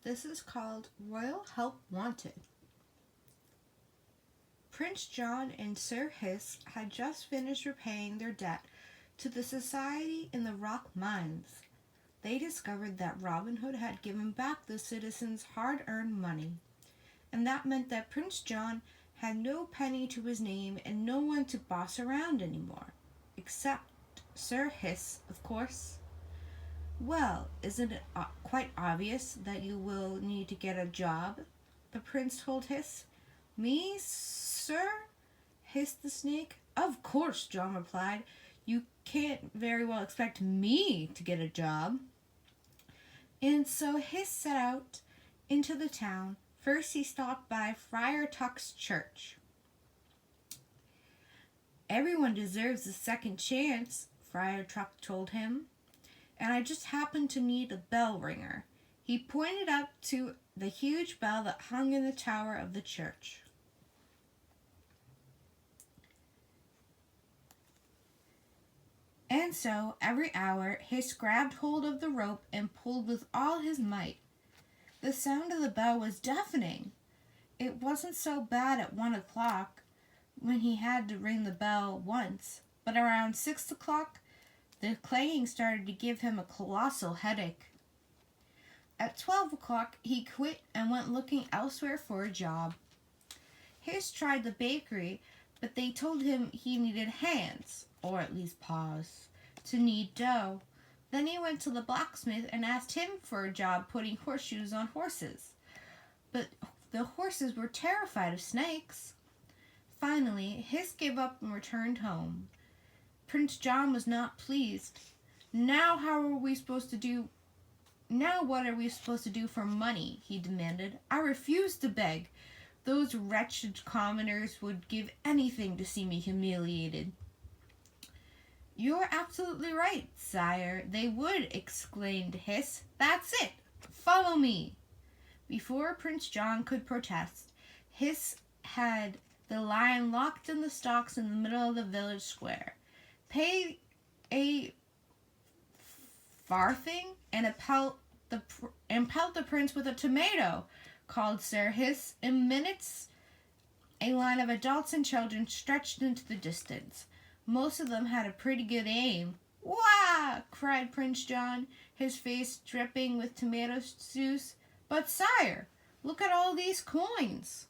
This is called Royal Help Wanted. Prince John and Sir Hiss had just finished repaying their debt to the Society in the Rock Mines. They discovered that Robin Hood had given back the citizens' hard-earned money, and that meant that Prince John had no penny to his name and no one to boss around anymore, except Sir Hiss, of course. Well, isn't it quite obvious that you will need to get a job? The prince told Hiss. Me, sir? Hissed the snake. Of course, John replied. You can't very well expect me to get a job. And so Hiss set out into the town. First he stopped by Friar Tuck's church. Everyone deserves a second chance, Friar Tuck told him, and I just happened to need a bell ringer. He pointed up to the huge bell that hung in the tower of the church. And so, every hour, Hiss grabbed hold of the rope and pulled with all his might. The sound of the bell was deafening. It wasn't so bad at 1 o'clock, when he had to ring the bell once, but around 6 o'clock, the clanging started to give him a colossal headache. At 12 o'clock, he quit and went looking elsewhere for a job. Hiss tried the bakery, but they told him he needed hands, or at least paws, to knead dough. Then he went to the blacksmith and asked him for a job putting horseshoes on horses. But the horses were terrified of snakes. Finally, Hiss gave up and returned home. Prince John was not pleased. Now what are we supposed to do for money? He demanded. I refuse to beg. Those wretched commoners would give anything to see me humiliated. You're absolutely right, sire. They would, exclaimed Hiss. That's it. Follow me. Before Prince John could protest, Hiss had the lion locked in the stocks in the middle of the village square. Pay a farthing and pelt the prince with a tomato, called Sir Hiss. In minutes, a line of adults and children stretched into the distance. Most of them had a pretty good aim. Wah! Cried Prince John, his face dripping with tomato juice. But sire, look at all these coins.